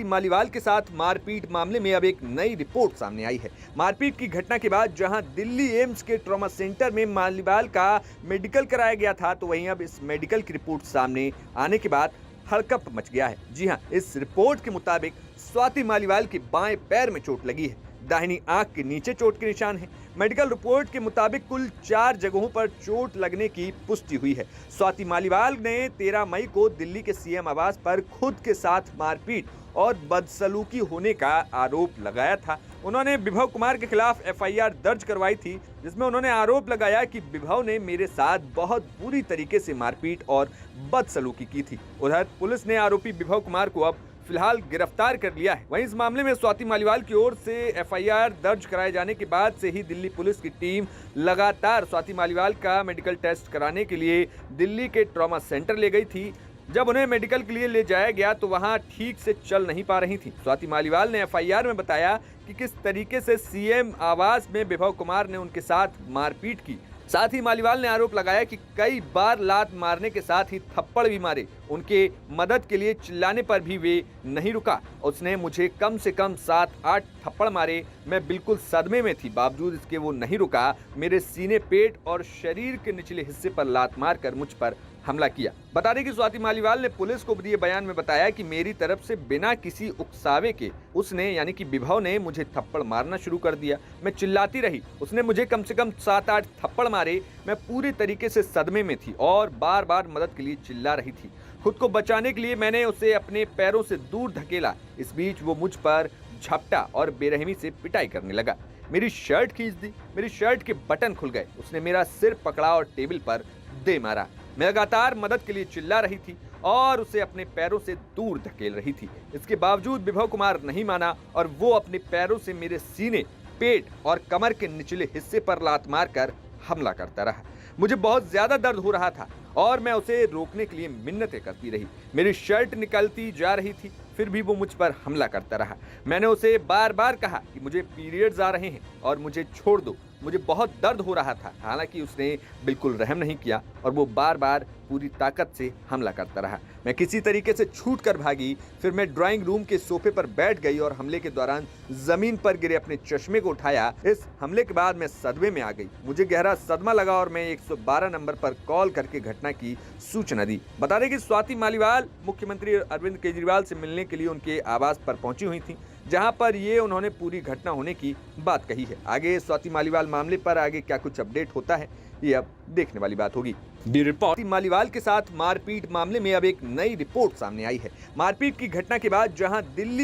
मालीवाल के साथ मारपीट मामले में अब एक नई रिपोर्ट सामने आई है। मारपीट की घटना के बाद जहां दिल्ली एम्स के ट्रॉमा सेंटर में मालीवाल का मेडिकल कराया गया था, तो वहीं अब इस मेडिकल की रिपोर्ट सामने आने के बाद हड़कंप मच गया है। जी हां, इस रिपोर्ट के मुताबिक स्वाति मालीवाल के बाएं पैर में चोट लगी है, दाहिनी आंख के नीचे चोट के निशान हैं। मेडिकल रिपोर्ट के मुताबिक कुल 4 जगहों पर चोट लगने की पुष्टि हुई है। स्वाति मालीवाल ने 13 मई को दिल्ली के सीएम आवास पर खुद के साथ मारपीट और बदसलूकी होने का आरोप लगाया था। उन्होंने विभव कुमार के खिलाफ एफआईआर दर्ज करवाई थी, जिसमें उन्होंने आरोप लगाया कि विभव ने मेरे साथ बहुत बुरी तरीके से मारपीट और बदसलूकी की थी। उधर पुलिस ने आरोपी विभव कुमार को अब फिलहाल गिरफ्तार कर लिया है। वहीं इस मामले में स्वाति मालीवाल की ओर से एफआईआर दर्ज कराए जाने के बाद से ही दिल्ली पुलिस की टीम लगातार स्वाति मालीवाल का मेडिकल टेस्ट कराने के लिए दिल्ली के ट्रॉमा सेंटर ले गई थी। जब उन्हें मेडिकल के लिए ले जाया गया तो वहां ठीक से चल नहीं पा रही थी। स्वाति मालीवाल ने एफआईआर में बताया कि किस तरीके से सीएम आवास में विभव कुमार ने उनके साथ मारपीट की। साथ ही मालीवाल ने आरोप लगाया कि कई बार लात मारने के साथ ही थप्पड़ भी मारे। उनके मदद के लिए चिल्लाने पर भी वे नहीं रुका। उसने मुझे कम से कम 7-8 थप्पड़ मारे। मैं बिल्कुल सदमे में थी, बावजूद इसके वो नहीं रुका। मेरे सीने, पेट और शरीर के निचले हिस्से पर लात मारकर मुझ पर हमला किया। बता दें कि स्वाति मालीवाल ने पुलिस को दिए बयान में बताया कि मेरी तरफ से बिना किसी उकसावे के उसने यानी कि विभव ने मुझे थप्पड़ मारना शुरू कर दिया। मैं चिल्लाती रही। उसने मुझे कम से कम 7-8 थप्पड़ मारे। मैं पूरी तरीके से सदमे में थी और बार बार मदद के लिए चिल्ला रही थी। खुद को बचाने के लिए मैंने उसे अपने पैरों से दूर धकेला। इस बीच वो मुझ पर झपटा और बेरहमी से पिटाई करने लगा। मेरी शर्ट खींच दी। मेरी शर्ट के बटन खुल गए। उसने मेरा सिर पकड़ा और टेबल पर दे मारा। मैं लगातार मदद के लिए चिल्ला रही थी और उसे अपने पैरों से दूर धकेल रही थी। इसके बावजूद विभव कुमार नहीं माना और वो अपने पैरों से मेरे सीने, पेट और कमर के निचले हिस्से पर लात मारकर हमला करता रहा। मुझे बहुत ज्यादा दर्द हो रहा था और मैं उसे रोकने के लिए मिन्नतें करती रही। मेरी शर्ट निकलती जा रही थी, फिर भी वो मुझ पर हमला करता रहा। मैंने उसे बार बार कहा कि मुझे पीरियड्स आ रहे हैं और मुझे छोड़ दो। मुझे बहुत दर्द हो रहा था। हालांकि उसने बिल्कुल रहम नहीं किया और वो बार बार पूरी ताकत से हमला करता रहा। मैं किसी तरीके से छूट कर भागी। फिर मैं ड्राइंग रूम के सोफे पर बैठ गई और हमले के दौरान जमीन पर गिरे अपने चश्मे को उठाया। इस हमले के बाद मैं सदमे में आ गई। मुझे गहरा सदमा लगा और मैं 112 नंबर पर कॉल करके घटना की सूचना दी। बता दें कि स्वाति मालीवाल मुख्यमंत्री अरविंद केजरीवाल से मिलने के लिए उनके आवास पर पहुंची हुई थी, जहां पर ये उन्होंने पूरी घटना होने की बात कही है। आगे स्वाति मालीवाल मामले पर आगे क्या कुछ अपडेट होता है, ये अब देखने वाली बात होगी। रिपोर्ट मालीवाल के साथ मारपीट मामले में अब एक नई रिपोर्ट सामने आई है। मारपीट की घटना के बाद जहां दिल्ली